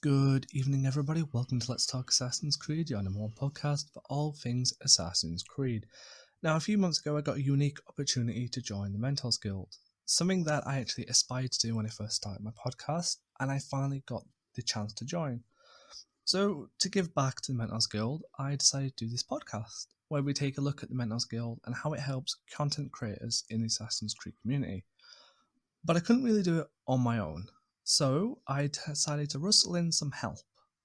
Good evening, everybody. Welcome to Let's Talk Assassin's Creed, your number one podcast for all things Assassin's Creed. Now, a few months ago, I got a unique opportunity to join the Mentos Guild, something that I actually aspired to do when I first started my podcast, and I finally got the chance to join. So, to give back to the Mentos Guild, I decided to do this podcast, where we take a look at the Mentos Guild and how it helps content creators in the Assassin's Creed community. But I couldn't really do it on my own. So I decided to rustle in some help.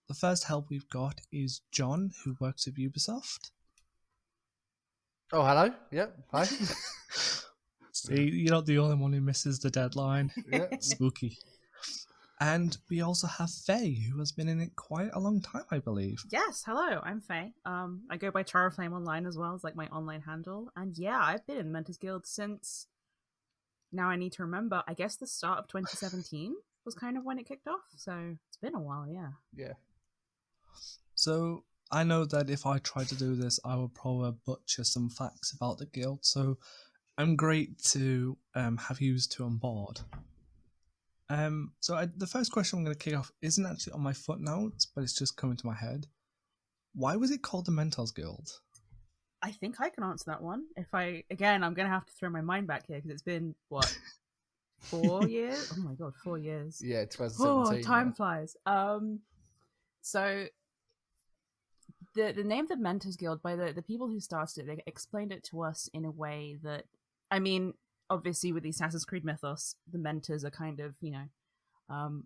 The first help we've got is John, who works with Ubisoft. Oh, hello. Yep. Hi. See, you're not the only one who misses the deadline. Yep. Spooky. And we also have Faye, who has been in it quite a long time, I believe. Yes, hello, I'm Faye. I go by Charaflame online as well as like my online handle. And yeah, I've been in the Mentos Guild since, now I need to remember, I guess the start of 2017 was kind of when it kicked off. So it's been a while, yeah. Yeah. So I know that if I try to do this, I would probably butcher some facts about the guild. So I'm great to have you two on board. The first question I'm going to kick off isn't actually on my footnotes, but it's just coming to my head. Why was it called the Mentos Guild? I think I can answer that one. I'm going to have to throw my mind back here because it's been, 4 years? Oh my god, 4 years. Yeah, 2017. Oh, time flies. So the name of the Mentos Guild, by the people who started it, they explained it to us in a way that, I mean, obviously with the Assassin's Creed mythos, the Mentors are kind of,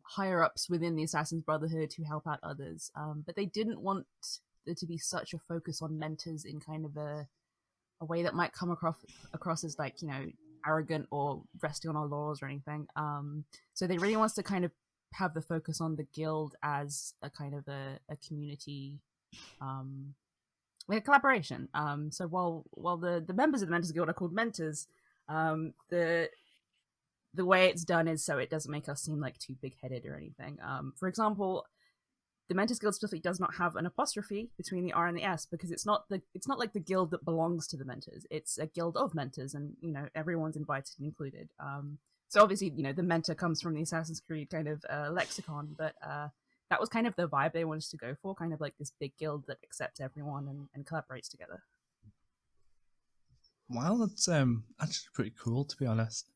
higher ups within the Assassin's Brotherhood who help out others. But they didn't want there to be such a focus on Mentors in kind of a way that might come across as like, arrogant or resting on our laurels or anything. So they really wants to kind of have the focus on the guild as a kind of a community, like a collaboration. So while the members of the Mentors Guild are called mentors, the way it's done is so it doesn't make us seem like too big-headed or anything. For example, the Mentors Guild specifically does not have an apostrophe between the R and the S because it's not like the guild that belongs to the mentors. It's a guild of mentors, and everyone's invited and included. So obviously, the mentor comes from the Assassin's Creed kind of lexicon, but that was kind of the vibe they wanted to go for, kind of like this big guild that accepts everyone and collaborates together. Wow, that's actually pretty cool, to be honest.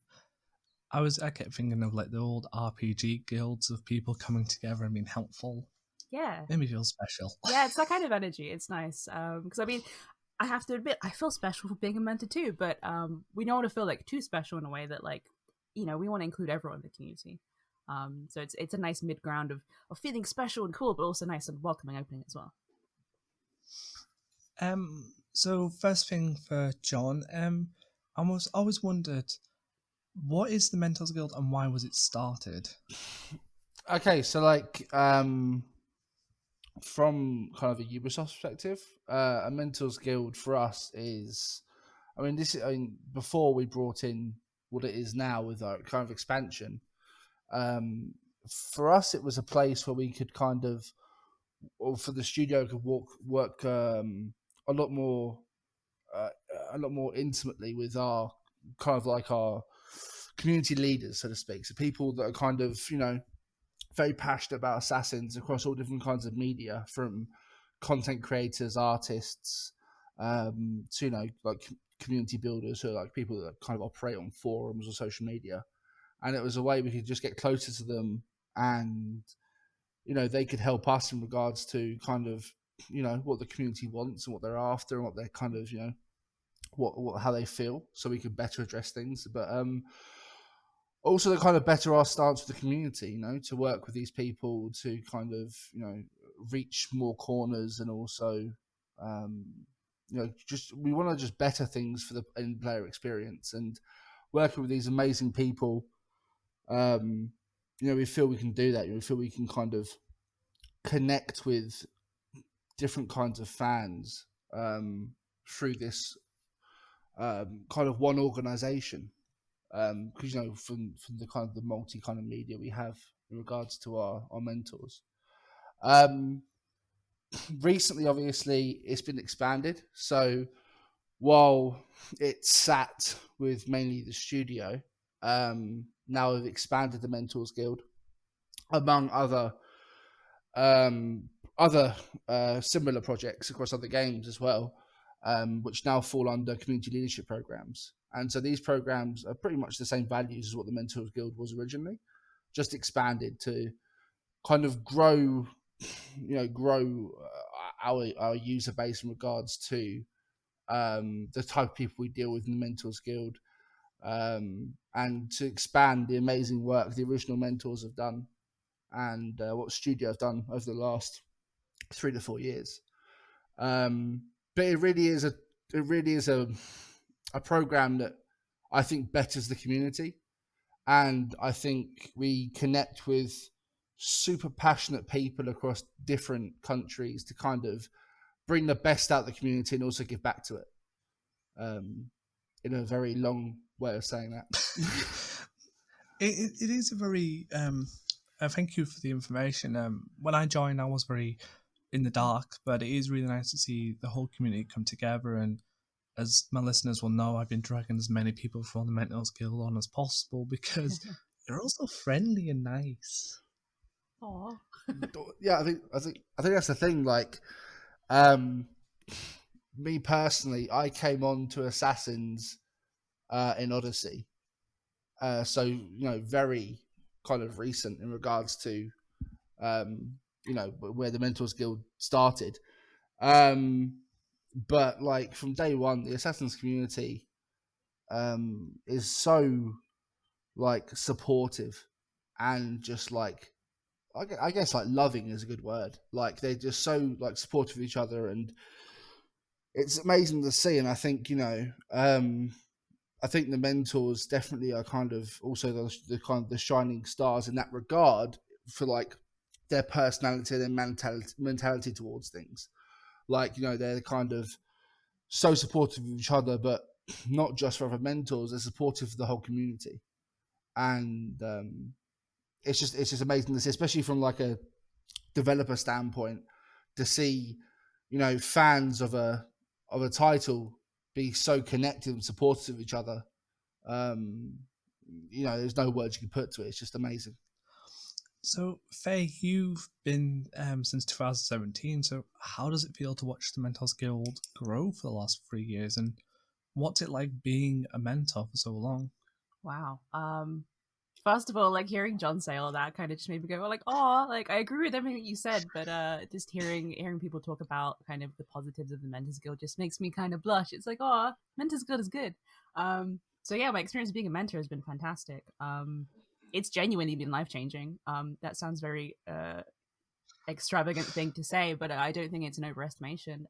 I kept thinking of like the old RPG guilds of people coming together and being helpful. Yeah. Made me feel special. Yeah, it's that kind of energy. It's nice. Because I mean, I have to admit, I feel special for being a mentor too, but we don't want to feel like too special in a way that like, we want to include everyone in the community. So it's a nice mid-ground of feeling special and cool, but also nice and welcoming opening as well. So first thing for John, I always wondered, what is the Mentos Guild and why was it started? Okay, so like from kind of a Ubisoft perspective, a Mentors Guild for us is, before we brought in what it is now with our kind of expansion, for us it was a place where we could kind of, or for the studio could work a lot more intimately with our kind of like our community leaders, so to speak. So people that are kind of, very passionate about assassins across all different kinds of media, from content creators, artists, to like community builders, who are like people that kind of operate on forums or social media. And it was a way we could just get closer to them, and they could help us in regards to kind of what the community wants and what they're after and what they're kind of what how they feel, so we could better address things. But also to kind of better our stance with the community, to work with these people to kind of, reach more corners, and also, just we want to just better things for the in-player experience, and working with these amazing people, we feel we can do that. We feel we can kind of connect with different kinds of fans through this kind of one organization. Because from the kind of the multi kind of media we have in regards to our mentors. Recently, obviously, it's been expanded. So while it sat with mainly the studio, now we've expanded the Mentors Guild, among other other similar projects across other games as well, which now fall under community leadership programs. And so these programs are pretty much the same values as what the Mentors Guild was originally, just expanded to kind of grow our user base in regards to the type of people we deal with in the Mentors Guild, and to expand the amazing work the original mentors have done, and what Studio have done over the last 3 to 4 years. But it really is a program that I think betters the community, and I think we connect with super passionate people across different countries to kind of bring the best out of the community and also give back to it. In a very long way of saying that. It is a very thank you for the information. When I joined, I was very in the dark, but it is really nice to see the whole community come together. And as my listeners will know, I've been dragging as many people from the Mentos Guild on as possible because they're also friendly and nice. Aww. Yeah, I think that's the thing. Like, me personally, I came on to Assassins in Odyssey, so very kind of recent in regards to where the Mentors Guild started. But like from day one, the Assassins community is so like supportive and just like I guess like loving is a good word. Like they're just so like supportive of each other, and it's amazing to see. And I think I think the mentors definitely are kind of also the kind of the shining stars in that regard for like their personality and their mentality towards things. Like they're kind of so supportive of each other, but not just for other mentors. They're supportive of the whole community, and it's just amazing to see, especially from like a developer standpoint, to see fans of a title be so connected and supportive of each other. There's no words you can put to it. It's just amazing. So, Faye, you've been since 2017. So, how does it feel to watch the Mentors Guild grow for the last 3 years, and what's it like being a mentor for so long? Wow. First of all, like hearing John say all that kind of just made me go, like, oh, like I agree with everything you said, but just hearing people talk about kind of the positives of the Mentors Guild just makes me kind of blush. It's like, oh, Mentors Guild is good. So yeah, my experience being a mentor has been fantastic. It's genuinely been life changing. That sounds very extravagant thing to say, but I don't think it's an overestimation.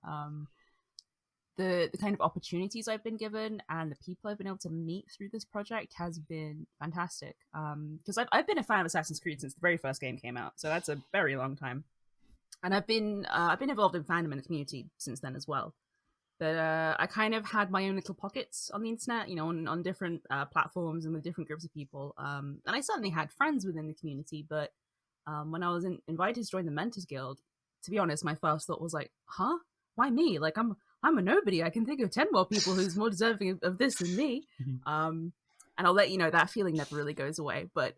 The kind of opportunities I've been given and the people I've been able to meet through this project has been fantastic. Because I've been a fan of Assassin's Creed since the very first game came out, so that's a very long time. And I've been involved in fandom and the community since then as well. But I kind of had my own little pockets on the internet, on different platforms and with different groups of people. And I certainly had friends within the community, but when I was invited to join the Mentors Guild, to be honest, my first thought was like, huh? Why me? Like I'm a nobody. I can think of 10 more people who's more deserving of this than me. And I'll let you know that feeling never really goes away, but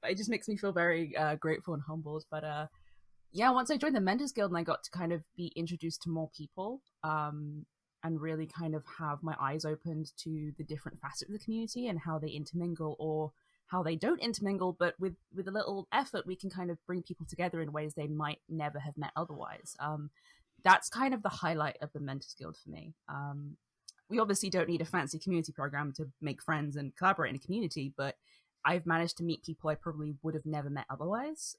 it just makes me feel very grateful and humbled. But yeah, once I joined the Mentors Guild and I got to kind of be introduced to more people, and really kind of have my eyes opened to the different facets of the community and how they intermingle or how they don't intermingle, but with a little effort, we can kind of bring people together in ways they might never have met otherwise. That's kind of the highlight of the Mentors Guild for me. We obviously don't need a fancy community program to make friends and collaborate in a community, but I've managed to meet people I probably would have never met otherwise.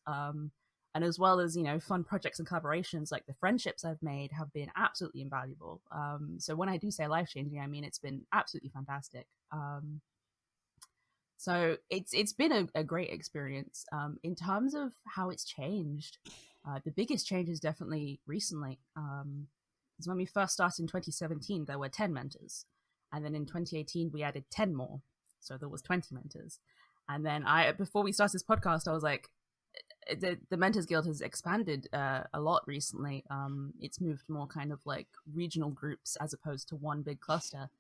And as well as, fun projects and collaborations, like the friendships I've made have been absolutely invaluable. So when I do say life-changing, I mean, it's been absolutely fantastic. So it's been a great experience. In terms of how it's changed, the biggest change is definitely recently. Because when we first started in 2017, there were 10 mentors. And then in 2018, we added 10 more. So there was 20 mentors. And then before we started this podcast, I was like, the Mentors Guild has expanded a lot recently. It's moved more kind of like regional groups as opposed to one big cluster.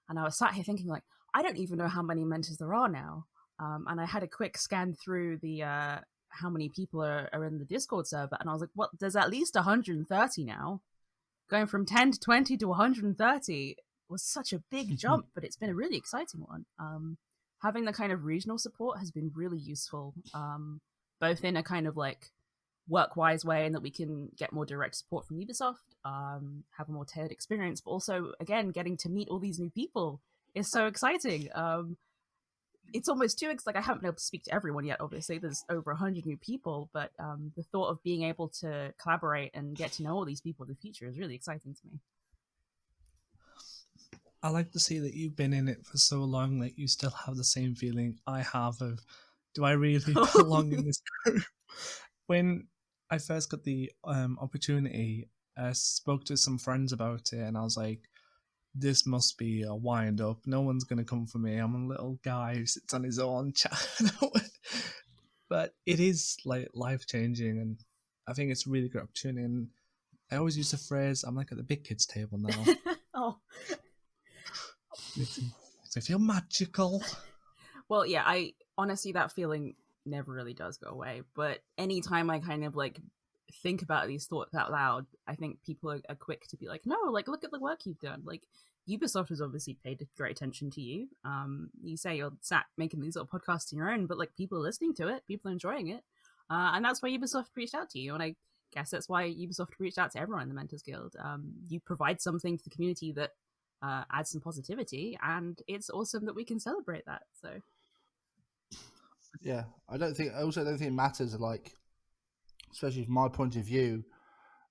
And I was sat here thinking, like, I don't even know how many mentors there are now. And I had a quick scan through the how many people are in the Discord server, and I was like, what? There's at least 130 now. Going from 10 to 20 to 130 was such a big jump, but it's been a really exciting one. Having the kind of regional support has been really useful, both in a kind of like work-wise way, and that we can get more direct support from Ubisoft, have a more tailored experience, but also, again, getting to meet all these new people is so exciting. It's almost too like I haven't been able to speak to everyone yet. Obviously, there's over 100 new people, but the thought of being able to collaborate and get to know all these people in the future is really exciting to me. I like to see that you've been in it for so long that you still have the same feeling I have of, do I really belong in this group? When I first got the opportunity, I spoke to some friends about it, and I was like, this must be a wind up. No one's going to come for me. I'm a little guy who sits on his own chat. But it is like life changing, and I think it's a really great opportunity. And I always use the phrase, I'm like at the big kids table now. Oh. Makes me feel magical. Well, yeah, I honestly, that feeling never really does go away. But anytime I kind of like think about these thoughts out loud, I think people are quick to be like, no, like, look at the work you've done. Like, Ubisoft has obviously paid great attention to you. You say you're sat making these little podcasts on your own, but like, people are listening to it, people are enjoying it. And that's why Ubisoft reached out to you. And I guess that's why Ubisoft reached out to everyone in the Mentors Guild. You provide something to the community that adds some positivity, and it's awesome that we can celebrate that. So yeah, I don't think it matters, like, especially from my point of view,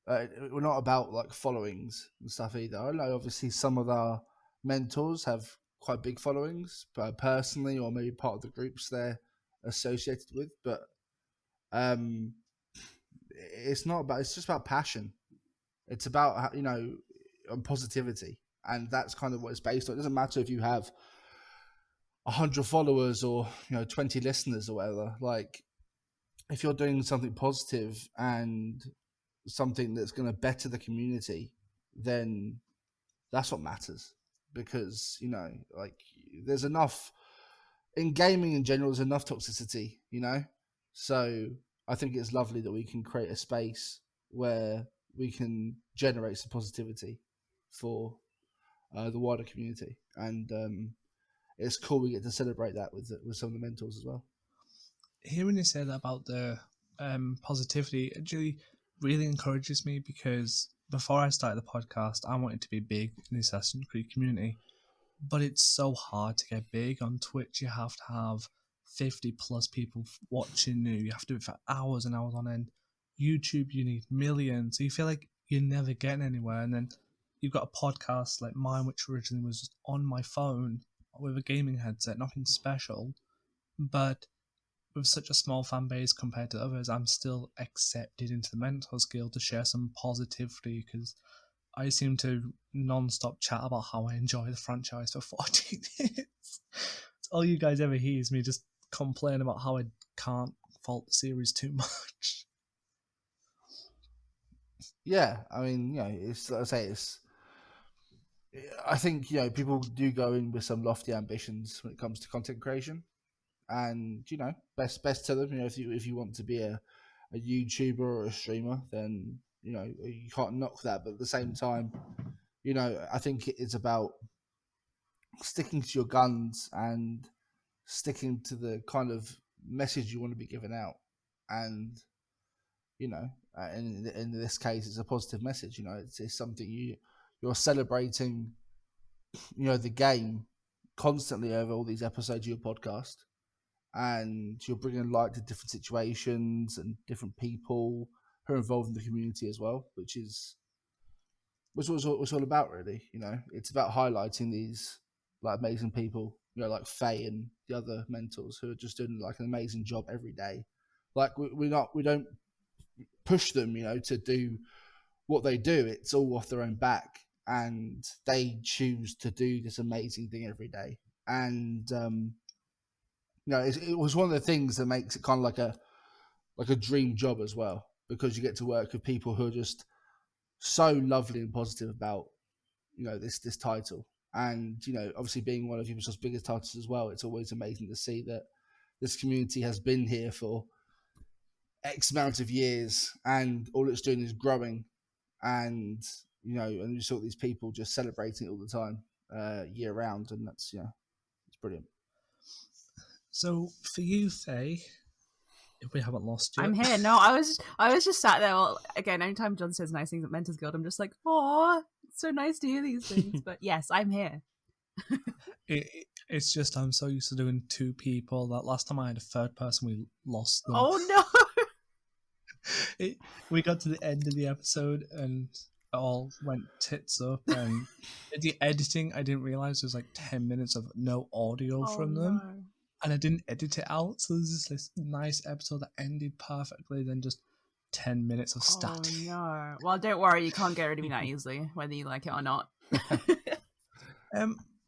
we're not about like followings and stuff either. I know obviously some of our mentors have quite big followings, but personally, or maybe part of the groups they're associated with, but it's not about, it's just about passion. It's about, positivity, and that's kind of what it's based on. It doesn't matter if you have 100 followers or 20 listeners or whatever. Like, if you're doing something positive and something that's going to better the community, then that's what matters. Because like, there's enough in gaming in general, there's enough toxicity, so I think it's lovely that we can create a space where we can generate some positivity for the wider community, and it's cool we get to celebrate that with some of the mentors as well. Hearing you say that about the positivity actually really encourages me, because before I started the podcast, I wanted to be big in the Assassin's Creed community, but it's so hard to get big. On Twitch, you have to have 50 plus people watching you. You have to do it for hours and hours on end. YouTube, you need millions. So you feel like you're never getting anywhere. And then you've got a podcast like mine, which originally was just on my phone with a gaming headset, nothing special. But with such a small fan base compared to others, I'm still accepted into the Mentors Guild to share some positivity, because I seem to non-stop chat about how I enjoy the franchise for 14 years. All you guys ever hear is me just complain about how I can't fault the series too much. Yeah, I mean, it's, like I say, I think people do go in with some lofty ambitions when it comes to content creation, and best to them. If you want to be a YouTuber or a streamer, then you can't knock that. But at the same time, I think it's about sticking to your guns and sticking to the kind of message you want to be giving out, and in this case, it's a positive message. It's something you're celebrating. The game constantly over all these episodes of your podcast, and you're bringing light to different situations and different people who are involved in the community as well, which is what's all about, really. It's about highlighting these like amazing people, like Faye and the other mentors who are just doing like an amazing job every day. Like, we don't push them, to do what they do. It's all off their own back, and they choose to do this amazing thing every day. And it was one of the things that makes it kind of like a dream job as well, because you get to work with people who are just so lovely and positive about this title. And obviously, being one of Ubisoft's biggest titles as well, it's always amazing to see that this community has been here for X amount of years, and all it's doing is growing, and and you saw these people just celebrating it all the time, year round, and that's it's brilliant. So for you, Faye, if we haven't lost you, I'm here. No, I was just sat there. Well, again, anytime John says nice things at Mentos Guild, I'm just like, oh, it's so nice to hear these things. But yes, I'm here. it's just I'm so used to doing two people that last time I had a third person, we lost them. Oh no! We got to the end of the episode and it all went tits up. And the editing, I didn't realize there was like 10 minutes of no audio from them. No. And I didn't edit it out, so there's just this nice episode that ended perfectly, then just 10 minutes of static. Oh no. Well, don't worry, you can't get rid of me that easily, whether you like it or not.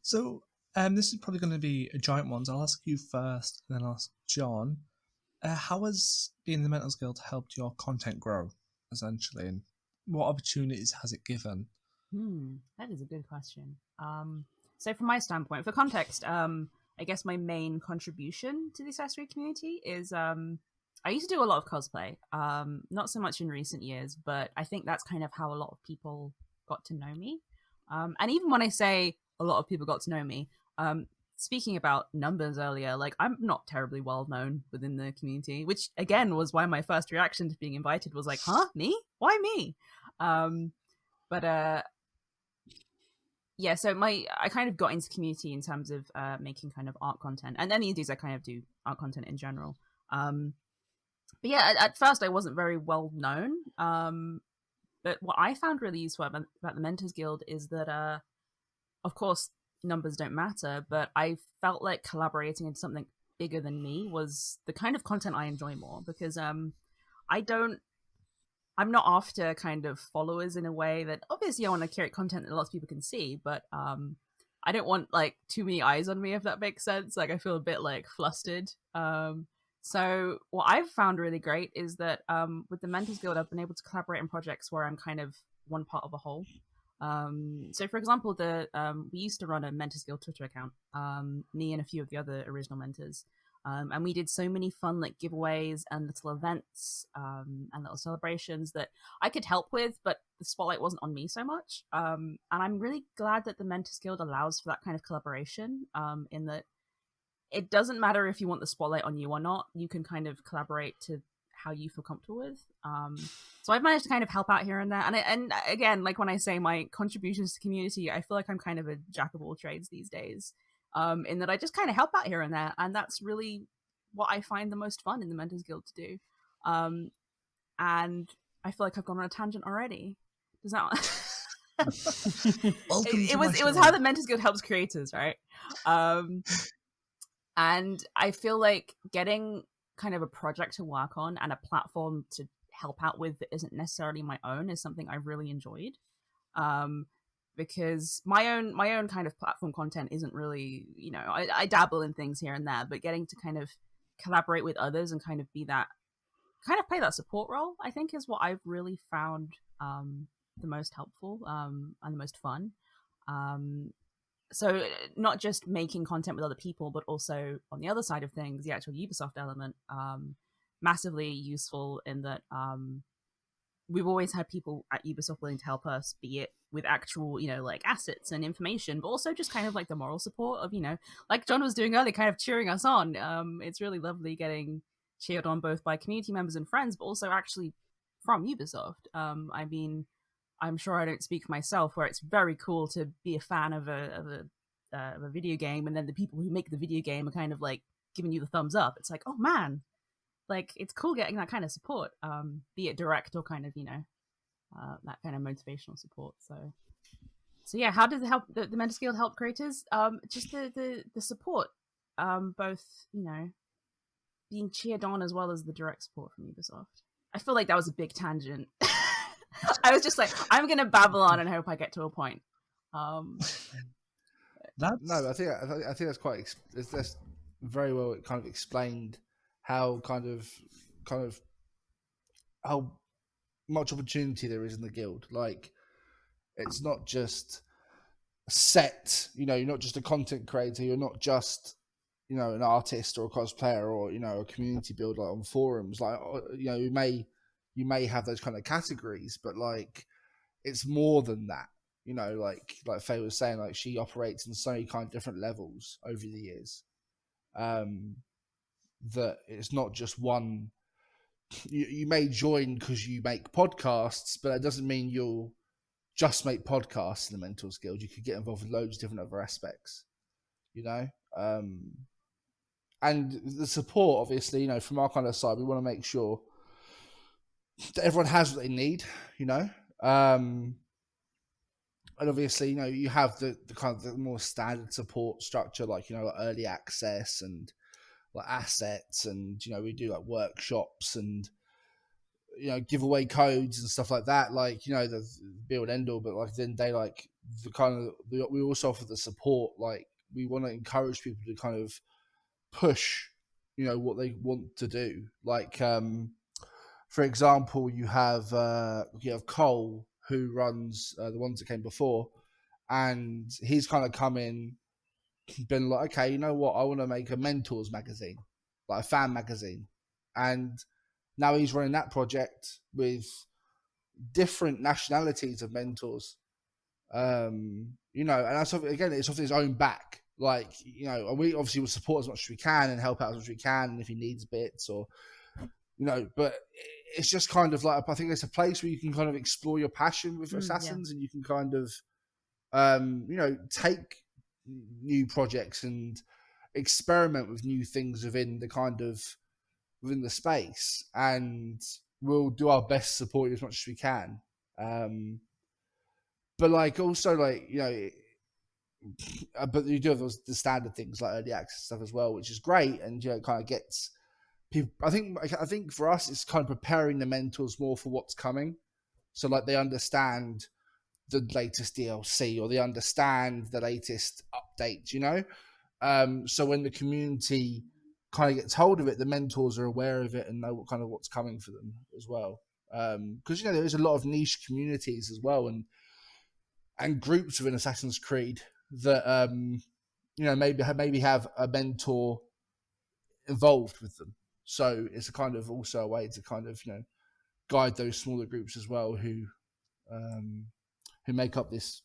So this is probably going to be a giant one, so I'll ask you first, and then I'll ask John. How has being in the Mentos Guild helped your content grow, essentially, and what opportunities has it given? That is a good question. So from my standpoint, for context, I guess my main contribution to the accessory community is I used to do a lot of cosplay. Not so much in recent years, but I think that's kind of how a lot of people got to know me. And even when I say a lot of people got to know me, speaking about numbers earlier, like I'm not terribly well known within the community, which again was why my first reaction to being invited was like, huh, me? Why me? Yeah, so I kind of got into community in terms of making kind of art content, and then these days I kind of do art content in general. But yeah, at first I wasn't very well known. But what I found really useful about the Mentors Guild is that, of course, numbers don't matter, but I felt like collaborating in something bigger than me was the kind of content I enjoy more, because I'm not after kind of followers in a way that obviously I want to curate content that lots of people can see, but I don't want like too many eyes on me, if that makes sense. Like I feel a bit like flustered. So what I've found really great is that with the Mentors Guild, I've been able to collaborate in projects where I'm kind of one part of a whole. So for example, we used to run a Mentors Guild Twitter account, me and a few of the other original mentors. And we did so many fun like giveaways and little events and little celebrations that I could help with, but the spotlight wasn't on me so much. And I'm really glad that the Mentors Guild allows for that kind of collaboration, in that it doesn't matter if you want the spotlight on you or not. You can kind of collaborate to how you feel comfortable with. So I've managed to kind of help out here and there. And again, like when I say my contributions to the community, I feel like I'm kind of a jack of all trades these days. In that I just kind of help out here and there, and that's really what I find the most fun in the Mentors Guild to do. And I feel like I've gone on a tangent already. Does that? It was how the Mentors Guild helps creators, right? And I feel like getting kind of a project to work on and a platform to help out with that isn't necessarily my own is something I've really enjoyed. Because my own kind of platform content isn't really, I dabble in things here and there, but getting to kind of collaborate with others and kind of play that support role, I think is what I've really found the most helpful and the most fun. So not just making content with other people, but also on the other side of things, the actual Ubisoft element, massively useful in that we've always had people at Ubisoft willing to help us, be it with actual, like assets and information, but also just kind of like the moral support of, like John was doing earlier, kind of cheering us on. It's really lovely getting cheered on both by community members and friends, but also actually from Ubisoft. I mean, I'm sure I don't speak for myself, where it's very cool to be a fan of a video game, and then the people who make the video game are kind of like giving you the thumbs up. It's like, oh man, like it's cool getting that kind of support, be it direct or kind of that kind of motivational support. So yeah, how does it help the Mentors Guild help creators? Just the support, both being cheered on as well as the direct support from Ubisoft. I feel like that was a big tangent. I was just like, I'm gonna babble on and hope I get to a point. No, I think that's that's very well kind of explained how kind of how much opportunity there is in the guild. Like, it's not just set, you're not just a content creator, you're not just an artist or a cosplayer or a community builder on forums, like you may have those kind of categories, but like it's more than that. Like Faye was saying, like she operates in so many kind of different levels over the years. That it's not just one. You may join because you make podcasts, but that doesn't mean you'll just make podcasts in the Mentors Guild. You could get involved with loads of different other aspects, and the support, obviously, from our kind of side, we want to make sure that everyone has what they need, and obviously, you have the kind of the more standard support structure, like like early access and like assets, and we do like workshops and give away codes and stuff like that, like the be and end all. But like then they like the kind of we also offer the support, like we want to encourage people to kind of push what they want to do, like for example, you have Cole, who runs the ones that came before, and he's kind of come in, been like, okay, you know what, I want to make a mentors magazine, like a fan magazine, and now he's running that project with different nationalities of mentors. And that's again, it's off his own back. Like, and we obviously will support as much as we can and help out as much as we can, and if he needs bits or but it's just kind of like, I think it's a place where you can kind of explore your passion with Assassins, and you can kind of take new projects and experiment with new things within the space, and we'll do our best to support you as much as we can. But like also like but you do have the standard things like early access stuff as well, which is great, and it kind of gets people. I think for us, it's kind of preparing the mentors more for what's coming, so like they understand the latest DLC or they understand the latest updates. So when the community kind of gets hold of it, the mentors are aware of it and know what's coming for them as well. Because there is a lot of niche communities as well, and groups within Assassin's Creed that maybe have a mentor involved with them. So it's a kind of also a way to kind of guide those smaller groups as well, who make up this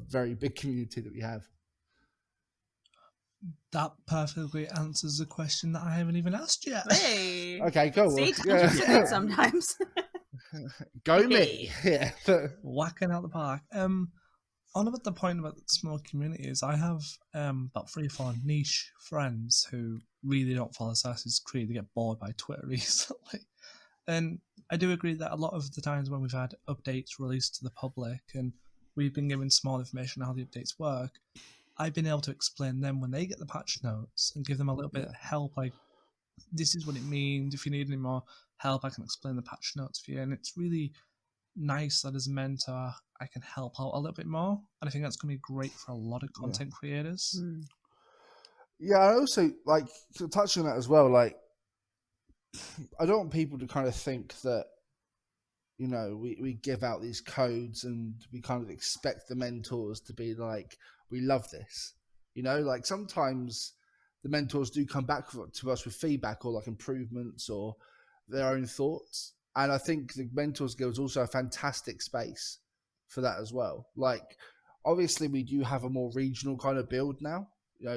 very big community that we have. That perfectly answers the question that I haven't even asked yet. Hey. Okay, cool. See, tangents are good sometimes. Go me. Yeah. Whacking out the park. On about the point about small communities, I have about 3 or 4 niche friends who really don't follow Assassin's Creed. They get bored by Twitter recently. And I do agree that a lot of the times when we've had updates released to the public and we've been given small information on how the updates work, I've been able to explain them when they get the patch notes and give them a little bit of help, like, this is what it means. If you need any more help, I can explain the patch notes for you. And it's really nice that as a mentor, I can help out a little bit more. And I think that's going to be great for a lot of content creators. Yeah, I also, like, to touch on that as well, like, I don't want people to kind of think that, we give out these codes and we kind of expect the mentors to be like, we love this. Like sometimes the mentors do come back to us with feedback or like improvements or their own thoughts. And I think the Mentors Guild is also a fantastic space for that as well. Like, obviously we do have a more regional kind of build now,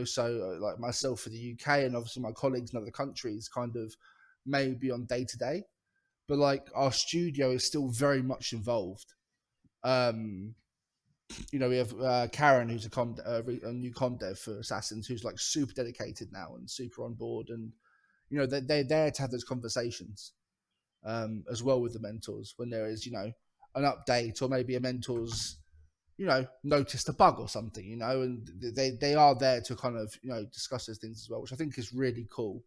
so like myself for the UK and obviously my colleagues in other countries kind of maybe on day to day, but like our studio is still very much involved. We have Karen, who's a new com dev for Assassins, who's like super dedicated now and super on board, and they're there to have those conversations as well with the mentors when there is an update or maybe a mentor's noticed a bug or something, and they are there to kind of discuss those things as well, which I think is really cool.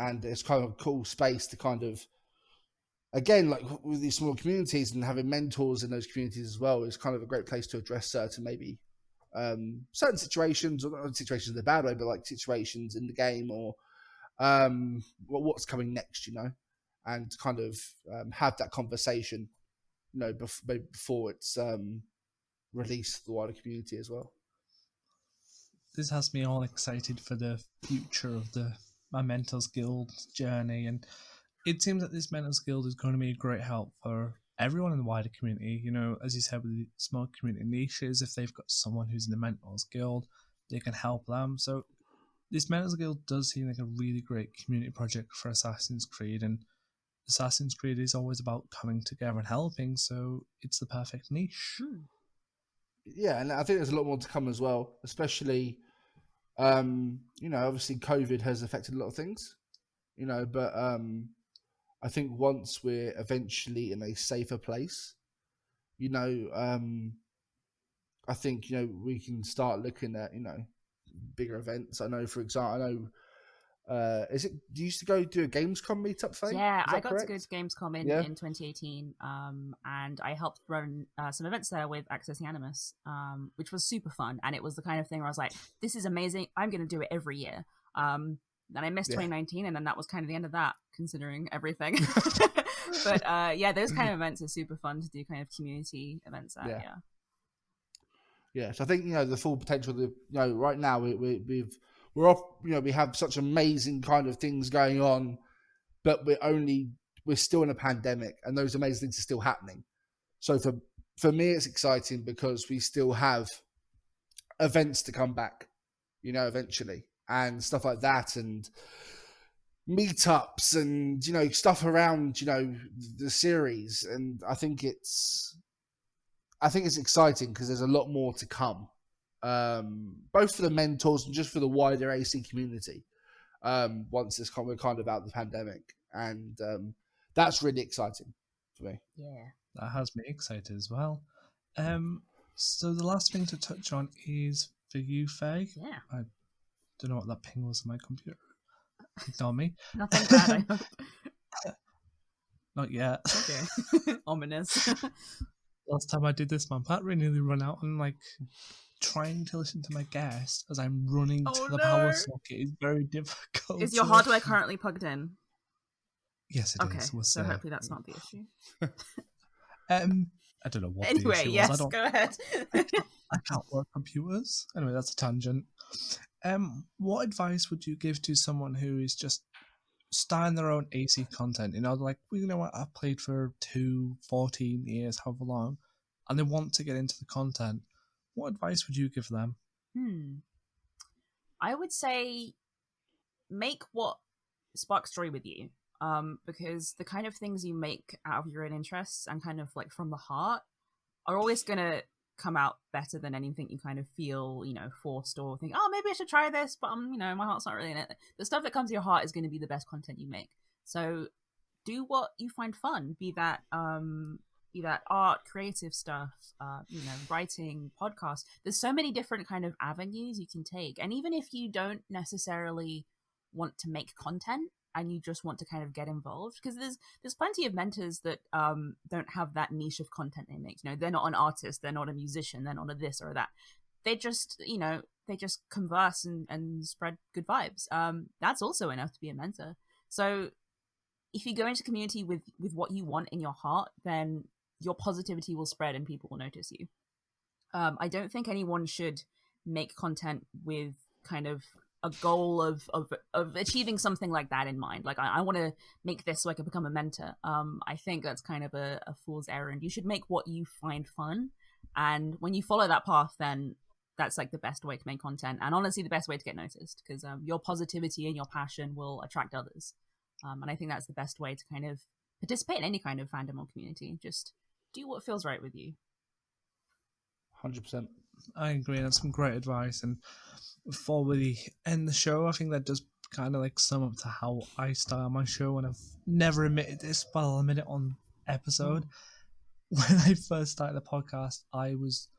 And it's kind of a cool space to kind of, again, like with these small communities and having mentors in those communities as well, is kind of a great place to address certain maybe certain situations, or not situations in a bad way, but like situations in the game or what's coming next, and kind of have that conversation, before it's released to the wider community as well. this has me all excited for the future of my Mentos Guild journey, and it seems that this Mentos Guild is going to be a great help for everyone in the wider community. You know, as you said, with the small community niches, if they've got someone who's in the Mentos Guild, they can help them. So this Mentos Guild does seem like a really great community project for Assassin's Creed, and Assassin's Creed is always about coming together and helping, so it's the perfect niche. Yeah, and I think there's a lot more to come as well, especially, obviously COVID has affected a lot of things, but I think once we're eventually in a safer place, I think, we can start looking at, bigger events. I know, for example, do you used to go do a Gamescom meetup thing? Yeah, Is I that got correct? to go to Gamescom Yeah. in 2018, and I helped run some events there with Accessing Animus, which was super fun. And it was the kind of thing where I was like, this is amazing. I'm going to do it every year. Then I missed 2019, and then that was kind of the end of that, considering everything. But yeah, those kind of events are super fun to do, kind of community events at, yeah. Yeah, so I think the full potential. Right now we're off. We have such amazing kind of things going on, but we're still in a pandemic, and those amazing things are still happening. So for me, it's exciting because we still have events to come back, eventually, and stuff like that, and meetups, and stuff around the series, and I think it's exciting because there's a lot more to come, both for the mentors and just for the wider AC community. Once we're kind of out of the pandemic, and that's really exciting for me. Yeah, that has me excited as well. So the last thing to touch on is for you, Faye. Yeah. I don't know what that ping was on my computer. Ignore me. Nothing bad, I hope. Not yet. Okay. Ominous. Last time I did this, my battery nearly ran out, and like trying to listen to my guest as I'm running to the power socket is very difficult. Is your hardware currently plugged in? Yes, it is. Okay, so hopefully that's not the issue. I don't know what anyway, the issue yes, was. go ahead. I can't work computers. Anyway, that's a tangent. What advice would you give to someone who is just starting their own AC content? Like, well, you know what, I've played for 14 years, however long, and they want to get into the content. What advice would you give them? I would say make what sparks joy with you. Because the kind of things you make out of your own interests and kind of like from the heart are always going to come out better than anything you kind of feel, forced or think, oh, maybe I should try this, but my heart's not really in it. The stuff that comes to your heart is going to be the best content you make. So do what you find fun, be that art, creative stuff, writing, podcasts. There's so many different kind of avenues you can take. And even if you don't necessarily want to make content, and you just want to kind of get involved, because there's plenty of mentors that don't have that niche of content they make. They're not an artist, they're not a musician, they're not a this or that. They just converse and spread good vibes. That's also enough to be a mentor. So if you go into community with what you want in your heart, then your positivity will spread and people will notice you. I don't think anyone should make content with kind of a goal of achieving something like that in mind. Like, I want to make this so I can become a mentor. I think that's kind of a fool's errand. You should make what you find fun, and when you follow that path, then that's like the best way to make content, and honestly the best way to get noticed, because your positivity and your passion will attract others. And I think that's the best way to kind of participate in any kind of fandom or community. Just do what feels right with you. 100%. I agree. That's some great advice. And before we end the show, I think that does kind of like sum up to how I start my show, and I've never admitted this, but I'll admit it on episode. When I first started the podcast, I was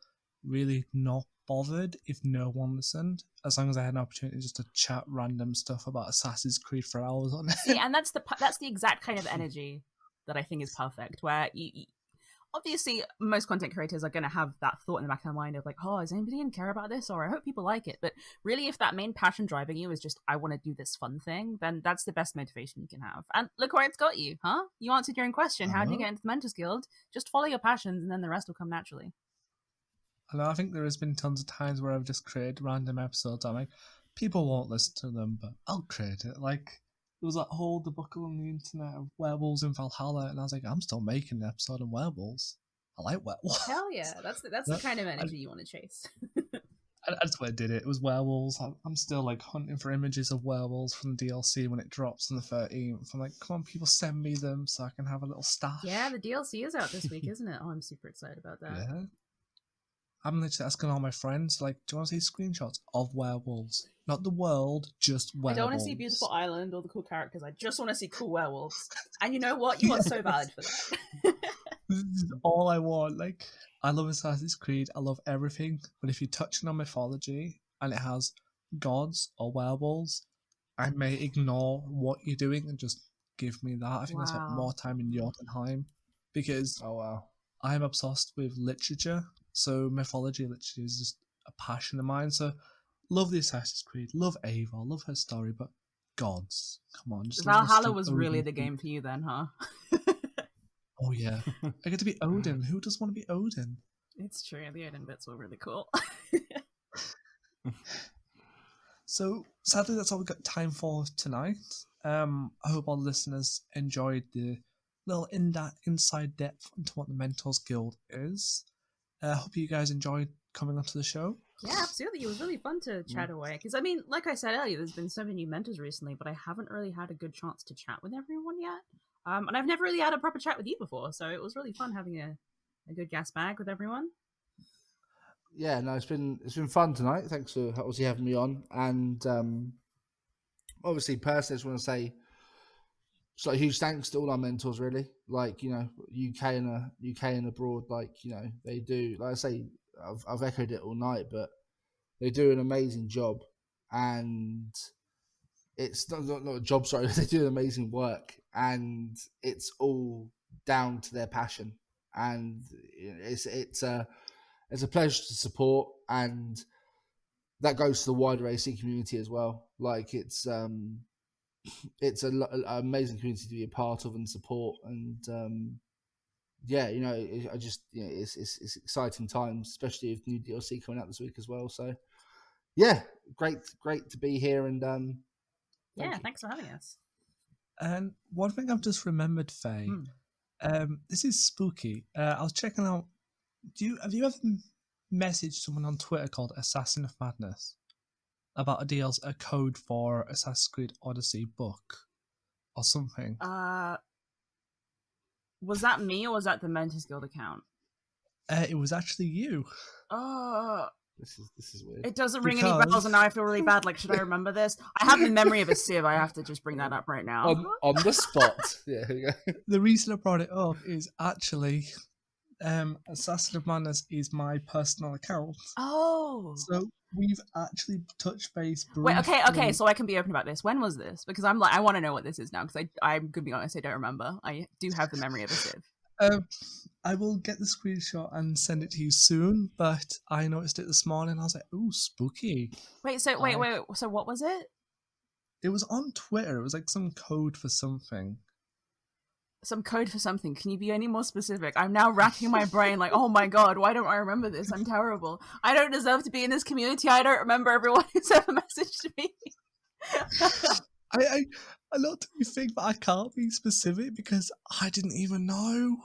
really not bothered if no one listened, as long as I had an opportunity just to chat random stuff about Assassin's Creed for hours on it. See, and that's the exact kind of energy that I think is perfect, where you obviously most content creators are going to have that thought in the back of their mind of like, oh, is anybody going to care about this, or I hope people like it. But really, if that main passion driving you is just, I want to do this fun thing, then that's the best motivation you can have. And look where it's got you, huh? You answered your own question. How do you get into the Mentors Guild? Just follow your passions, and then the rest will come naturally. And I think there has been tons of times where I've just created random episodes. I'm like, people won't listen to them, but I'll create it. Like, there was that whole debacle on the internet of werewolves in Valhalla, and I was like, I'm still making an episode on werewolves. I like werewolves. Hell yeah, that's the kind of energy you want to chase. I just went and did it. It was werewolves. I'm still like hunting for images of werewolves from the DLC when it drops on the 13th. I'm like, come on, people, send me them so I can have a little stash. Yeah, the DLC is out this week, isn't it? Oh, I'm super excited about that. Yeah. I'm literally asking all my friends, like, do you want to see screenshots of werewolves? Not the world, just werewolves. I don't want to see beautiful island or the cool characters. I just want to see cool werewolves. And you know what? You are so valid for that. This is all I want. Like, I love Assassin's Creed. I love everything. But if you're touching on mythology and it has gods or werewolves, I may ignore what you're doing and just give me that. I think I spent more time in Jotunheim because I'm obsessed with literature. So mythology literature is just a passion of mine. So love the Assassin's Creed, love Ava, love her story, but gods, come on. Just Valhalla was really the game for you then, huh? Oh yeah, I get to be Odin. Who doesn't want to be Odin? It's true. The Odin bits were really cool. So sadly, that's all we've got time for tonight. I hope all listeners enjoyed the little inside depth into what the Mentors Guild is. I hope you guys enjoyed coming onto the show. Yeah, absolutely. It was really fun to chat away. Because, I mean, like I said earlier, there's been so many new mentors recently, but I haven't really had a good chance to chat with everyone yet. And I've never really had a proper chat with you before, so it was really fun having a good gas bag with everyone. Yeah, no, it's been fun tonight. Thanks for obviously having me on. And obviously, personally, I just want to say, so huge thanks to all our mentors, really. Like, you know, UK and abroad, like, you know, they do, like I say, I've echoed it all night, but they do an amazing job. And it's not a job, sorry, they do amazing work. And it's all down to their passion. And it's a pleasure to support. And that goes to the wider AC community as well. Like, it's an amazing community to be a part of and support, and yeah, you know, it's exciting times, especially with new DLC coming out this week as well. So yeah, great to be here, and thanks for having us. And one thing I've just remembered, Faye, this is spooky. I was checking out. Have you ever messaged someone on Twitter called Assassin of Madness about a code for Assassin's Creed Odyssey book or something? Was that me or was that the Mentors Guild account? It was actually you. This is weird. It doesn't ring any bells, and now I feel really bad. Like, should I remember this? I have the memory of a sieve. I have to just bring that up right now. On the spot. Yeah, here we go. The reason I brought it up is actually Assassin of Madness is my personal account. Oh. So we've actually touched base briefly. Wait, okay, so I can be open about this. When was this? Because I want to know what this is now, because I'm going to be honest, I don't remember. I do have the memory of a sieve. I will get the screenshot and send it to you soon, but I noticed it this morning. I was like, ooh, spooky. Wait, so what was it? It was on Twitter. It was like some code for something. Some code for something. Can you be any more specific? I'm now racking my brain like, oh my god, why don't I remember this? I'm terrible. I don't deserve to be in this community. I don't remember everyone who's ever messaged me. I not to be think, but I can't be specific because I didn't even know.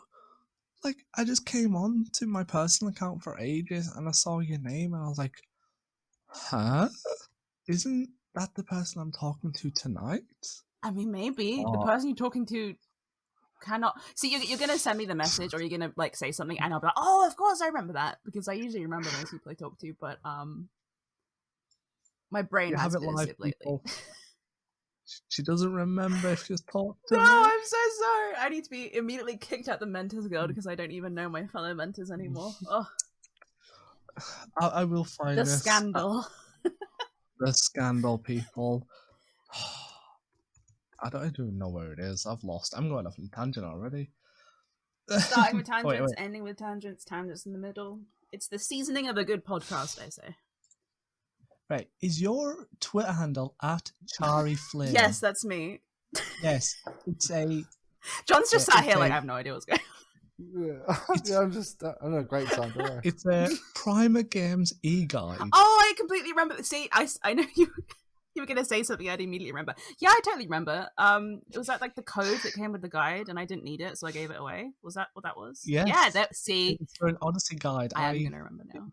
Like, I just came on to my personal account for ages and I saw your name and I was like, huh? Isn't that the person I'm talking to tonight? I mean, maybe. The person you're talking to cannot... See, you're going to send me the message or you're going to, like, say something and I'll be like, oh, of course I remember that. Because I usually remember most people I talk to, but my brain has been sieve lately. She doesn't remember if she's talked to No, me. I'm so sorry. I need to be immediately kicked out the Mentors Guild because I don't even know my fellow Mentors anymore. Oh. I will find the scandal. The scandal, people. I don't even know where it is. I've lost. I'm going off on a tangent already. Starting with tangents, ending with tangents, tangents in the middle. It's the seasoning of a good podcast, I say. Right. Is your Twitter handle @ChariFlame? Yes, that's me. Yes. It's a... John's just sat here like, I have no idea what's going on. Yeah, I'm a great time. Don't worry. It's a Primer Games e-guide. Oh, I completely remember. See, I know you. You were gonna say something. I'd immediately remember. Yeah, I totally remember. It was that like the code that came with the guide, and I didn't need it, so I gave it away. Was that what that was? Yes. Yeah. That. See, It's for an Odyssey guide. I am gonna remember now.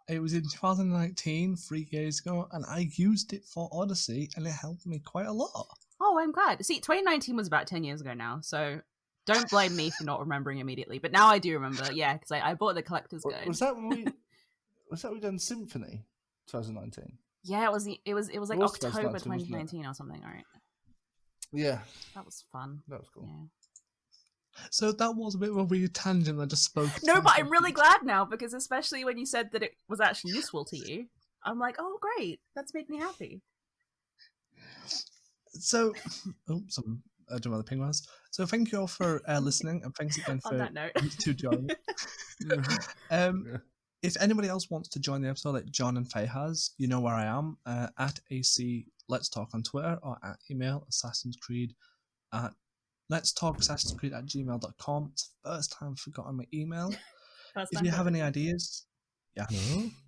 It was in 2019, 3 years ago, and I used it for Odyssey, and it helped me quite a lot. Oh, I'm glad. See, 2019 was about 10 years ago now, so don't blame me for not remembering immediately. But now I do remember, yeah, because I bought the collector's guide. Was that when we done Symphony 2019? Yeah, it was like It was October 2019, wasn't it? 2019 or something, right? Yeah, That was fun. that was cool. Yeah. So that was a bit of a weird tangent. I just spoke. No, but I'm really glad now because especially when you said that it was actually useful to you, I'm like, oh great, that's made me happy. So, some other penguins. So thank you all for listening, and thanks again On for that note. you two joining. If anybody else wants to join the episode, like John and Faye has, you know where I am, at AC Let's Talk on Twitter, or at email Assassin's Creed at Let's Talk Assassin's Creed at gmail.com. It's the first time I've forgotten my email. If you have any ideas,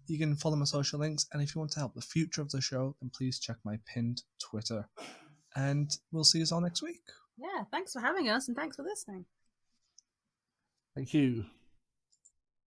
you can follow my social links, and if you want to help the future of the show, then please check my pinned Twitter. And we'll see you all next week. Yeah, thanks for having us and thanks for listening. Thank you.